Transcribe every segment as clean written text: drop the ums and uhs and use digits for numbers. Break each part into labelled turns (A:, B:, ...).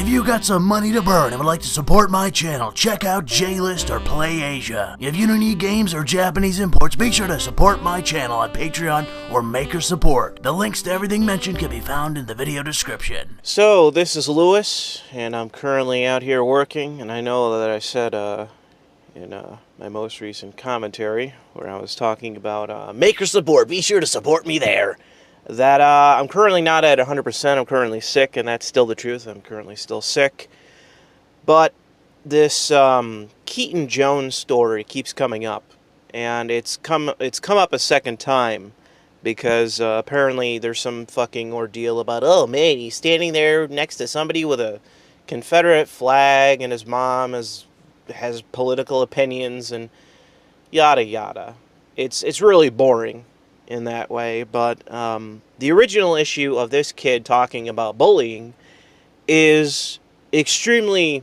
A: If you got some money to burn and would like to support my channel, check out JList or Play Asia. If you don't need games or Japanese imports, be sure to support my channel on Patreon or Maker Support. The links to everything mentioned can be found in the video description.
B: So, this is Louis, and I'm currently out here working, and I know that I said in my most recent commentary, where I was talking about Maker Support, be sure to support me there, that I'm currently not at 100%, I'm currently sick, and that's still the truth, I'm currently still sick. But this Keaton Jones story keeps coming up, and it's come up a second time, because apparently there's some fucking ordeal about, oh man, he's standing there next to somebody with a Confederate flag, and his mom has political opinions, and yada yada. It's really boring in that way, but the original issue of this kid talking about bullying is extremely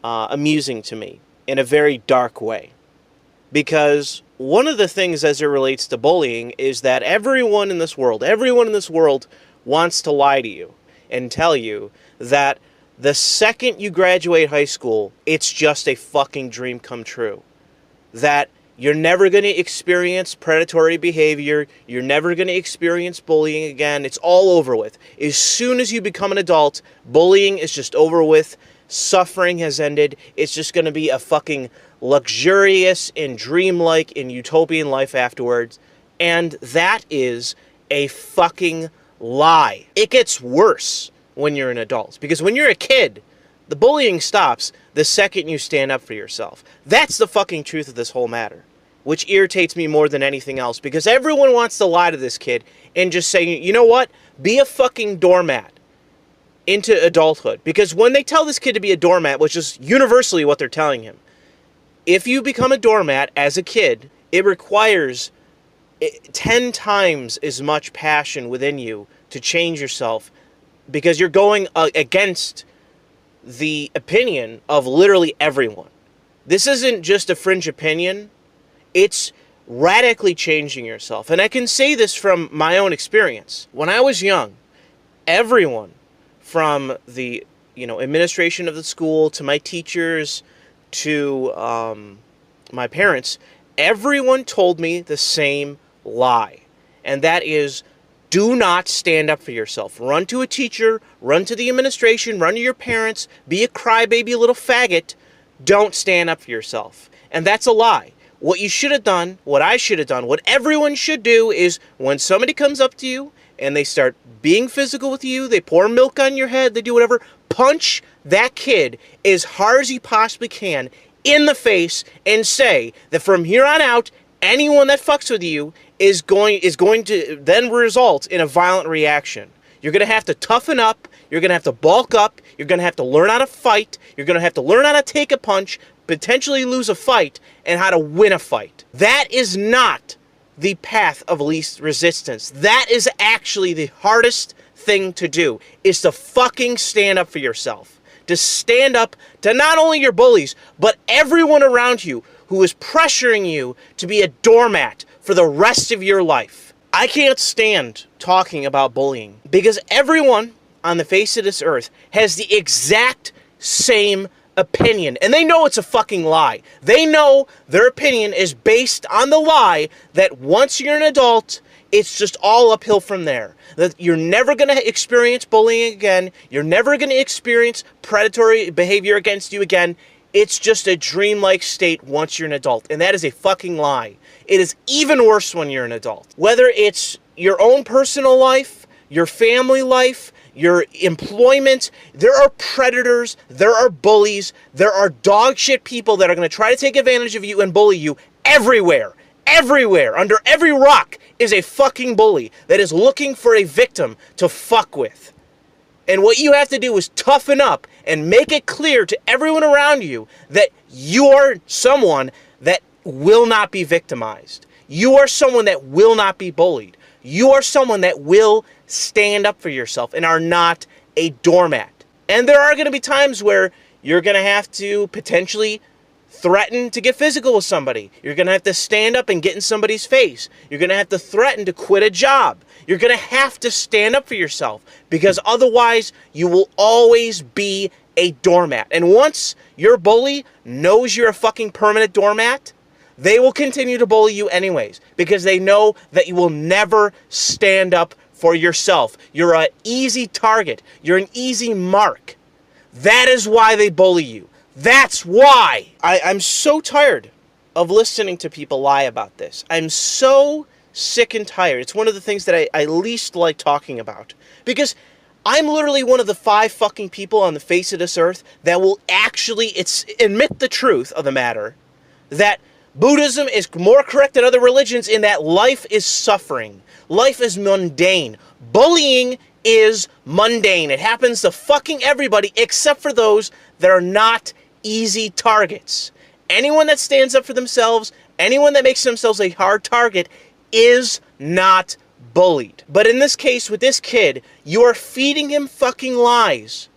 B: amusing to me in a very dark way. Because one of the things as it relates to bullying is that everyone in this world wants to lie to you and tell you that the second you graduate high school, it's just a fucking dream come true. That you're never going to experience predatory behavior. You're never going to experience bullying again. It's all over with. As soon as you become an adult, bullying is just over with. Suffering has ended. It's just going to be a fucking luxurious and dreamlike and utopian life afterwards. And that is a fucking lie. It gets worse when you're an adult. Because when you're a kid, the bullying stops the second you stand up for yourself. That's the fucking truth of this whole matter. Which irritates me more than anything else. Because everyone wants to lie to this kid and just say, you know what? Be a fucking doormat into adulthood. Because when they tell this kid to be a doormat, which is universally what they're telling him, if you become a doormat as a kid, it requires 10 times as much passion within you to change yourself, because you're going against the opinion of literally everyone. This isn't just a fringe opinion. It's radically changing yourself. And I can say this from my own experience. When I was young, everyone from the administration of the school to my teachers to my parents, everyone told me the same lie. And that is, do not stand up for yourself. Run to a teacher, run to the administration, run to your parents, be a crybaby little faggot. Don't stand up for yourself. And that's a lie. What you should have done, what I should have done, what everyone should do is when somebody comes up to you and they start being physical with you, they pour milk on your head, they do whatever, punch that kid as hard as you possibly can in the face and say that from here on out, anyone that fucks with you is going to then result in a violent reaction. You're going to have to toughen up. You're going to have to bulk up. You're going to have to learn how to fight. You're going to have to learn how to take a punch, potentially lose a fight, and how to win a fight. That is not the path of least resistance. That is actually the hardest thing to do, is to fucking stand up for yourself. To stand up to not only your bullies, but everyone around you who is pressuring you to be a doormat for the rest of your life. I can't stand talking about bullying because everyone on the face of this earth has the exact same opinion, and they know it's a fucking lie. They know their opinion is based on the lie that once you're an adult, it's just all uphill from there. That you're never going to experience bullying again. You're never going to experience predatory behavior against you again. It's just a dreamlike state once you're an adult. And that is a fucking lie. It is even worse when you're an adult. Whether it's your own personal life, your family life, your employment, there are predators, there are bullies, there are dog shit people that are going to try to take advantage of you and bully you everywhere. Everywhere, under every rock, is a fucking bully that is looking for a victim to fuck with. And what you have to do is toughen up and make it clear to everyone around you that you are someone that will not be victimized. You are someone that will not be bullied. You are someone that will stand up for yourself and are not a doormat. And there are going to be times where you're going to have to potentially threaten to get physical with somebody. You're going to have to stand up and get in somebody's face. You're going to have to threaten to quit a job. You're going to have to stand up for yourself, because otherwise you will always be a doormat. And once your bully knows you're a fucking permanent doormat, they will continue to bully you anyways, because they know that you will never stand up for yourself. You're an easy target. You're an easy mark. That is why they bully you. That's why. I'm so tired of listening to people lie about this. I'm so sick and tired. It's one of the things that I least like talking about, because I'm literally one of the 5 fucking people on the face of this earth that will actually admit the truth of the matter, that Buddhism is more correct than other religions in that life is suffering. Life is mundane. Bullying is mundane. It happens to fucking everybody except for those that are not easy targets. Anyone that stands up for themselves, anyone that makes themselves a hard target is not bullied. But in this case with this kid, you are feeding him fucking lies.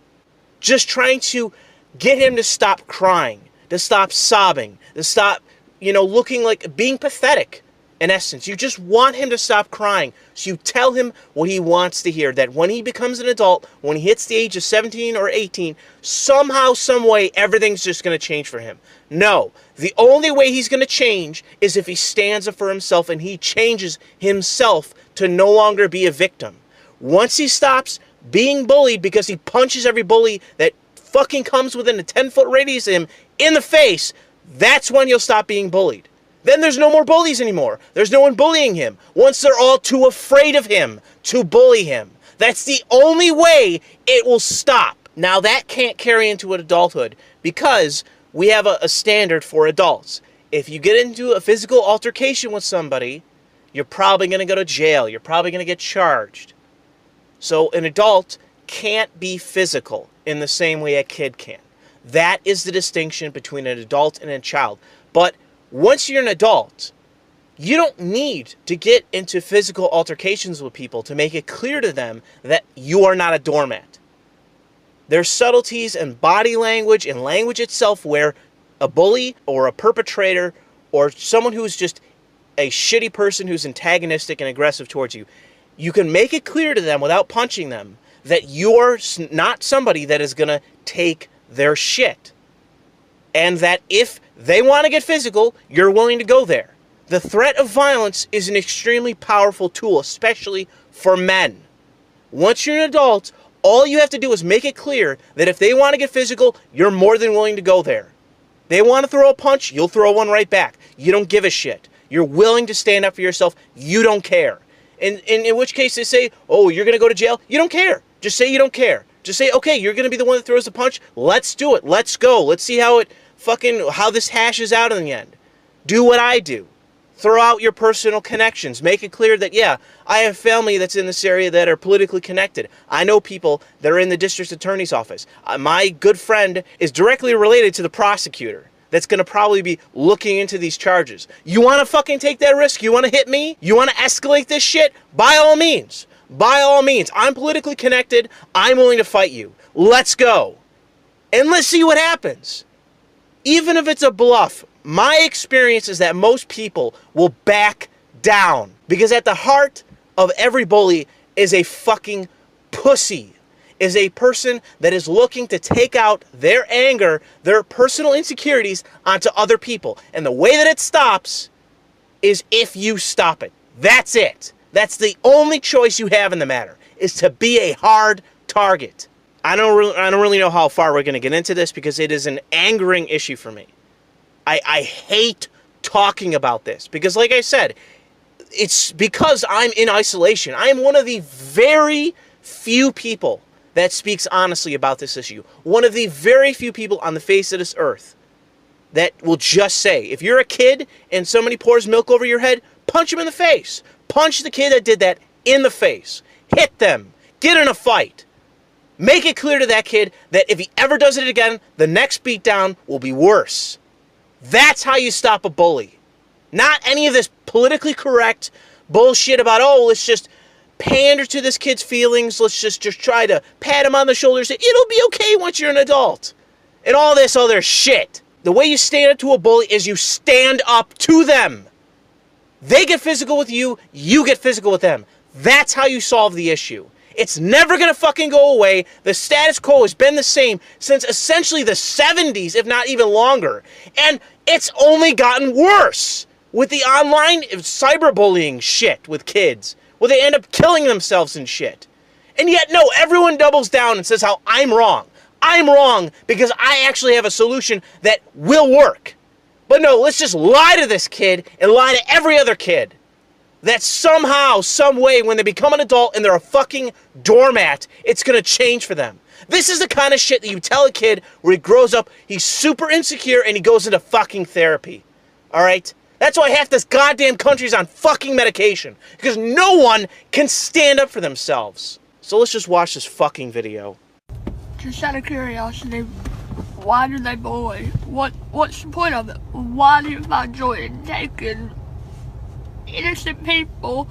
B: Just trying to get him to stop crying, to stop sobbing, to stop, looking like being pathetic. In essence, you just want him to stop crying. So you tell him what he wants to hear, that when he becomes an adult, when he hits the age of 17 or 18, somehow, some way, everything's just going to change for him. No, the only way he's going to change is if he stands up for himself and he changes himself to no longer be a victim. Once he stops being bullied because he punches every bully that fucking comes within a 10-foot radius of him in the face, that's when you'll stop being bullied. Then there's no more bullies anymore. There's no one bullying him. Once they're all too afraid of him to bully him. That's the only way it will stop. Now that can't carry into adulthood, because we have a standard for adults. If you get into a physical altercation with somebody, you're probably going to go to jail. You're probably going to get charged. So an adult can't be physical in the same way a kid can. That is the distinction between an adult and a child. But once you're an adult, you don't need to get into physical altercations with people to make it clear to them that you are not a doormat. There's subtleties in body language and language itself where a bully or a perpetrator or someone who's just a shitty person who's antagonistic and aggressive towards you, you can make it clear to them without punching them that you're not somebody that is going to take their shit. And that if they want to get physical, you're willing to go there. The threat of violence is an extremely powerful tool, especially for men. Once you're an adult, all you have to do is make it clear that if they want to get physical, you're more than willing to go there. They want to throw a punch, you'll throw one right back. You don't give a shit. You're willing to stand up for yourself. You don't care. And in which case they say, oh, you're going to go to jail? You don't care. Just say you don't care. Just say, okay, you're going to be the one that throws the punch. Let's do it. Let's go. Let's see how this hashes out in the end. Do what I do. Throw out your personal connections. Make it clear that, yeah, I have family that's in this area that are politically connected. I know people that are in the district attorney's office. My good friend is directly related to the prosecutor that's going to probably be looking into these charges. You want to fucking take that risk? You want to hit me? You want to escalate this shit? By all means. By all means. I'm politically connected. I'm willing to fight you. Let's go. And let's see what happens. Even if it's a bluff, my experience is that most people will back down. Because at the heart of every bully is a fucking pussy. Is a person that is looking to take out their anger, their personal insecurities onto other people. And the way that it stops is if you stop it. That's it. That's the only choice you have in the matter, is to be a hard target. I don't really know how far we're going to get into this because it is an angering issue for me. I hate talking about this because, like I said, it's because I'm in isolation. I am one of the very few people that speaks honestly about this issue. One of the very few people on the face of this earth that will just say, if you're a kid and somebody pours milk over your head, punch him in the face. Punch the kid that did that in the face. Hit them. Get in a fight. Make it clear to that kid that if he ever does it again, the next beatdown will be worse. That's how you stop a bully. Not any of this politically correct bullshit about, oh, let's just pander to this kid's feelings. Let's just try to pat him on the shoulder and say, it'll be okay once you're an adult. And all this other shit. The way you stand up to a bully is you stand up to them. They get physical with you, you get physical with them. That's how you solve the issue. It's never going to fucking go away. The status quo has been the same since essentially the 70s, if not even longer. And it's only gotten worse with the online cyberbullying shit with kids, where they end up killing themselves and shit. And yet, no, everyone doubles down and says how I'm wrong. I'm wrong because I actually have a solution that will work. But no, let's just lie to this kid and lie to every other kid that somehow, some way, when they become an adult and they're a fucking doormat, it's going to change for them. This is the kind of shit that you tell a kid where he grows up, he's super insecure, and he goes into fucking therapy. Alright? That's why half this goddamn country's on fucking medication. Because no one can stand up for themselves. So let's just watch this fucking video.
C: Just out of curiosity, why do they bully? What's the point of it? Why do you find joy in taking innocent people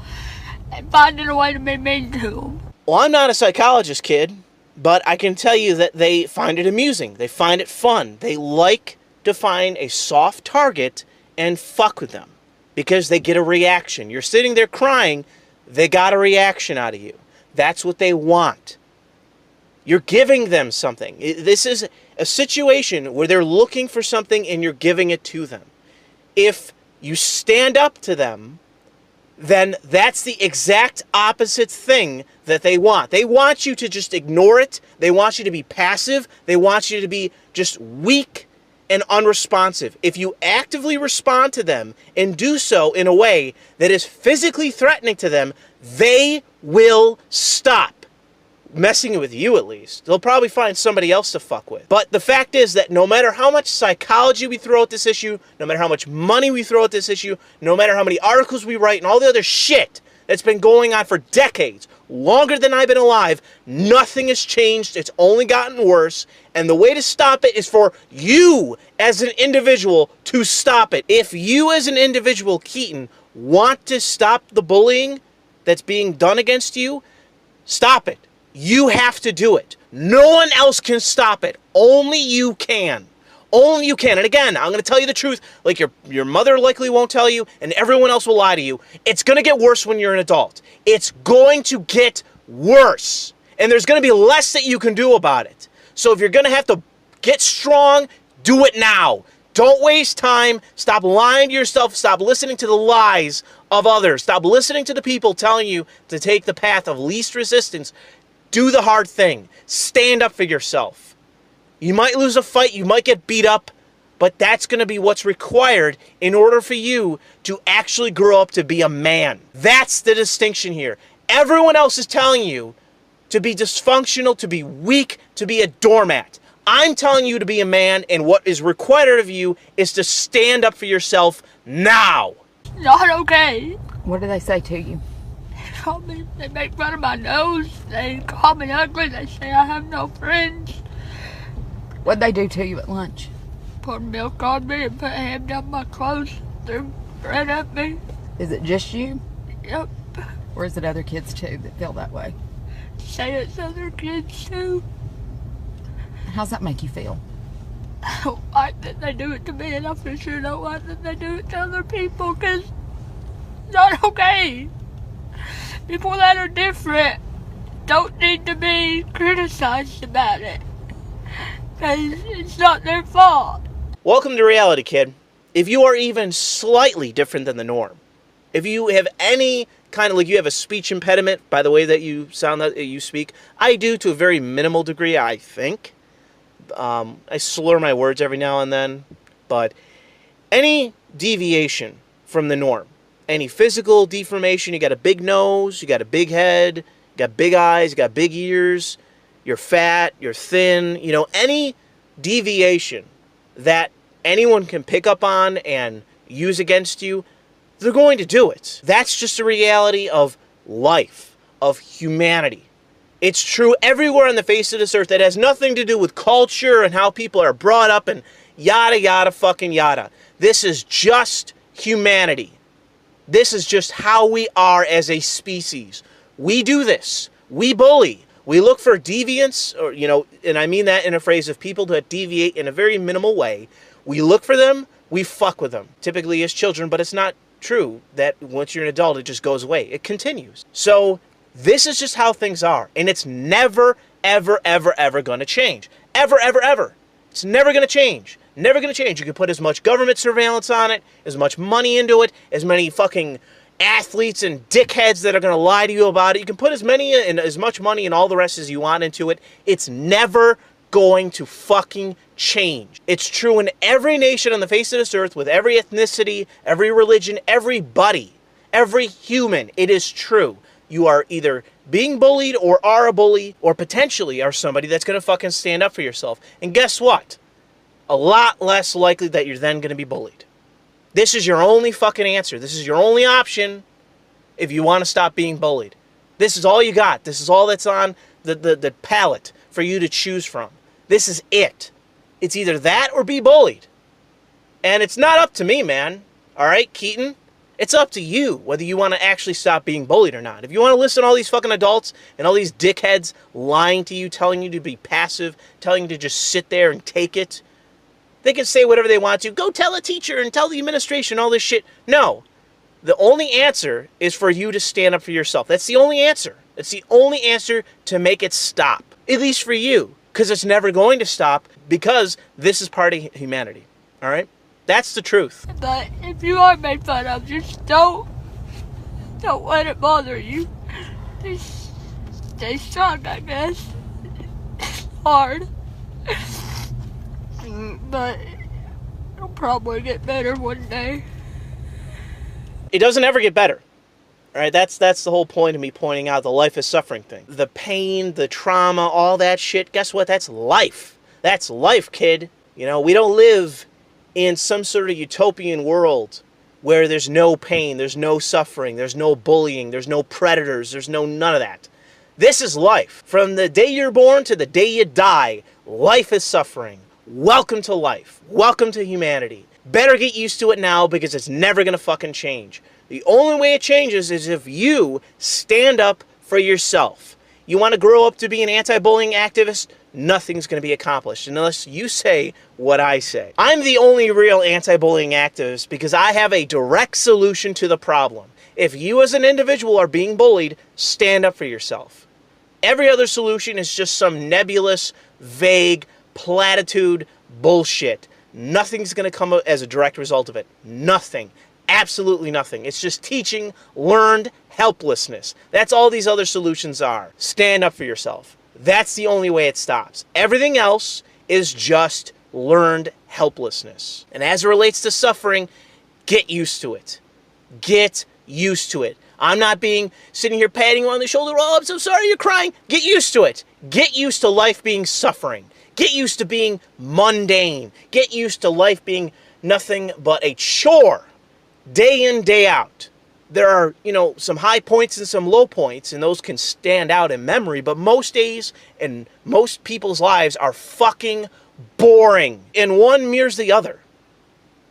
C: and finding a way to be mean to them?
B: Well, I'm not a psychologist, kid, but I can tell you that they find it amusing. They find it fun. They like to find a soft target and fuck with them because they get a reaction. You're sitting there crying, they got a reaction out of you. That's what they want. You're giving them something. This is a situation where they're looking for something and you're giving it to them. If you stand up to them, then that's the exact opposite thing that they want. They want you to just ignore it. They want you to be passive. They want you to be just weak and unresponsive. If you actively respond to them and do so in a way that is physically threatening to them, they will stop messing with you, at least. They'll probably find somebody else to fuck with. But the fact is that no matter how much psychology we throw at this issue, no matter how much money we throw at this issue, no matter how many articles we write and all the other shit that's been going on for decades, longer than I've been alive, nothing has changed. It's only gotten worse. And the way to stop it is for you as an individual to stop it. If you as an individual, Keaton, want to stop the bullying that's being done against you, stop it. You have to do it. No one else can stop it. Only you can. Only you can. And again, I'm going to tell you the truth, like your mother likely won't tell you, and everyone else will lie to you. It's going to get worse when you're an adult. It's going to get worse. And there's going to be less that you can do about it. So if you're going to have to get strong, do it now. Don't waste time. Stop lying to yourself. Stop listening to the lies of others. Stop listening to the people telling you to take the path of least resistance. Do the hard thing. Stand up for yourself. You might lose a fight, you might get beat up, but that's going to be what's required in order for you to actually grow up to be a man. That's the distinction here. Everyone else is telling you to be dysfunctional, to be weak, to be a doormat. I'm telling you to be a man, and what is required of you is to stand up for yourself now.
C: Not okay.
D: What do they say to you?
C: They make fun of my nose. They call me ugly. They say I have no friends.
D: What'd they do to you at lunch?
C: Pour milk on me and put a hand down my clothes. Threw bread at me.
D: Is it just you?
C: Yep.
D: Or is it other kids too that feel that way?
C: Say it's other kids too.
D: How's that make you feel?
C: I don't like that they do it to me, and I for sure don't like that they do it to other people, because it's not okay. People that are different don't need to be criticized about it, because it's not their fault.
B: Welcome to reality, kid. If you are even slightly different than the norm, if you have any kind of, like you have a speech impediment by the way that you sound, that you speak, I do to a very minimal degree, I think. I slur my words every now and then, but any deviation from the norm, any physical deformation, you got a big nose, you got a big head, you got big eyes, you got big ears, you're fat, you're thin, you know, any deviation that anyone can pick up on and use against you, they're going to do it. That's just a reality of life, of humanity. It's true everywhere on the face of this earth. That has nothing to do with culture and how people are brought up and yada, yada, fucking yada. This is just humanity. This is just how we are as a species. We do this. We bully. We look for deviants, or, you know, and I mean that in a phrase of people that deviate in a very minimal way. We look for them, we fuck with them, typically as children, but it's not true that once you're an adult, it just goes away. It continues. So this is just how things are, and it's never, ever, ever, ever going to change. Ever, ever, ever. It's never going to change. Never going to change. You can put as much government surveillance on it, as much money into it, as many fucking athletes and dickheads that are going to lie to you about it. You can put as many and as much money and all the rest as you want into it. It's never going to fucking change. It's true in every nation on the face of this earth, with every ethnicity, every religion, everybody, every human. It is true. You are either being bullied or are a bully, or potentially are somebody that's going to fucking stand up for yourself. And guess what? A lot less likely that you're then going to be bullied. This is your only fucking answer. This is your only option if you want to stop being bullied. This is all you got. This is all that's on the palette for you to choose from. This is it. It's either that or be bullied. And it's not up to me, man. All right, Keaton? It's up to you whether you want to actually stop being bullied or not. If you want to listen to all these fucking adults and all these dickheads lying to you, telling you to be passive, telling you to just sit there and take it, they can say whatever they want to. Go tell a teacher and tell the administration all this shit. No. The only answer is for you to stand up for yourself. That's the only answer. It's the only answer to make it stop. At least for you. Because it's never going to stop, because this is part of humanity. All right? That's the truth.
C: But if you are made fun of, just don't let it bother you. Just stay strong, I guess. It's hard. But it'll probably get better one day.
B: It doesn't ever get better. All right, that's the whole point of me pointing out the life is suffering thing. The pain, the trauma, all that shit, guess what? That's life. That's life, kid. You know, we don't live in some sort of utopian world where there's no pain, there's no suffering, there's no bullying, there's no predators, there's none of that. This is life. From the day you're born to the day you die, life is suffering. Welcome to life. Welcome to humanity. Better get used to it now, because it's never going to fucking change. The only way it changes is if you stand up for yourself. You want to grow up to be an anti-bullying activist? Nothing's going to be accomplished unless you say what I say. I'm the only real anti-bullying activist because I have a direct solution to the problem. If you as an individual are being bullied, stand up for yourself. Every other solution is just some nebulous, vague, platitude bullshit. Nothing's going to come as a direct result of it. Nothing. Absolutely nothing. It's just teaching learned helplessness. That's all these other solutions are. Stand up for yourself. That's the only way it stops. Everything else is just learned helplessness. And as it relates to suffering, get used to it. Get used to it. I'm not sitting here patting you on the shoulder. Oh, I'm so sorry you're crying. Get used to it. Get used to life being suffering. Get used to being mundane. Get used to life being nothing but a chore. Day in, day out. There are, some high points and some low points, and those can stand out in memory, but most days and most people's lives are fucking boring, and one mirrors the other.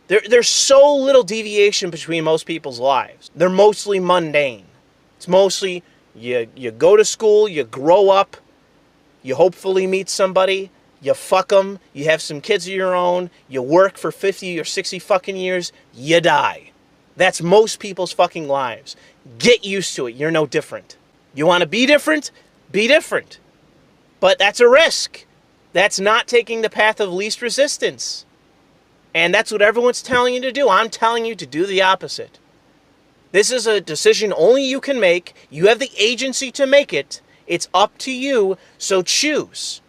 B: There's so little deviation between most people's lives. They're mostly mundane. It's mostly you go to school, you grow up, you hopefully meet somebody, you fuck them, you have some kids of your own, you work for 50 or 60 fucking years, you die. That's most people's fucking lives. Get used to it. You're no different. You want to be different? Be different. But that's a risk. That's not taking the path of least resistance. And that's what everyone's telling you to do. I'm telling you to do the opposite. This is a decision only you can make. You have the agency to make it. It's up to you, so choose.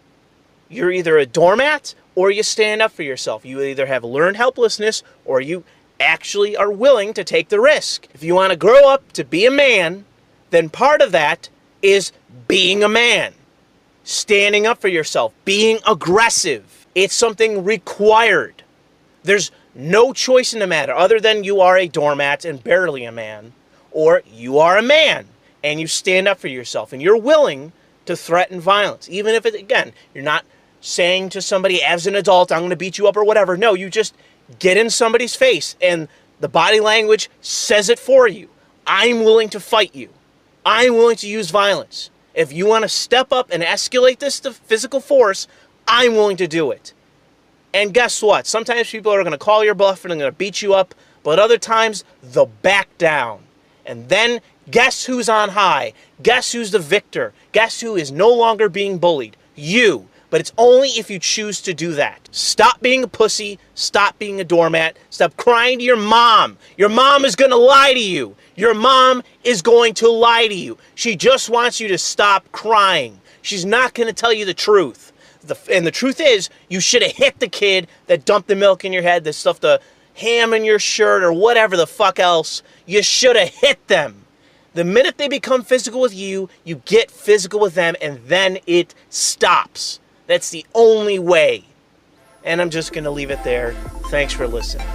B: You're either a doormat or you stand up for yourself. You either have learned helplessness or you actually are willing to take the risk. If you want to grow up to be a man, then part of that is being a man. Standing up for yourself. Being aggressive. It's something required. There's no choice in the matter other than you are a doormat and barely a man, or you are a man and you stand up for yourself and you're willing to threaten violence. Even if, again, you're not saying to somebody as an adult, I'm going to beat you up or whatever. No, you just get in somebody's face and the body language says it for you. I'm willing to fight you. I'm willing to use violence. If you want to step up and escalate this to physical force, I'm willing to do it. And guess what? Sometimes people are going to call your bluff and are going to beat you up, but other times they'll back down. And then guess who's on high? Guess who's the victor? Guess who is no longer being bullied? You. But it's only if you choose to do that. Stop being a pussy. Stop being a doormat. Stop crying to your mom. Your mom is going to lie to you. Your mom is going to lie to you. She just wants you to stop crying. She's not going to tell you the truth. And the truth is, you should have hit the kid that dumped the milk in your head, that stuffed the ham in your shirt, or whatever the fuck else. You should have hit them. The minute they become physical with you, you get physical with them, and then it stops. That's the only way. And I'm just going to leave it there. Thanks for listening.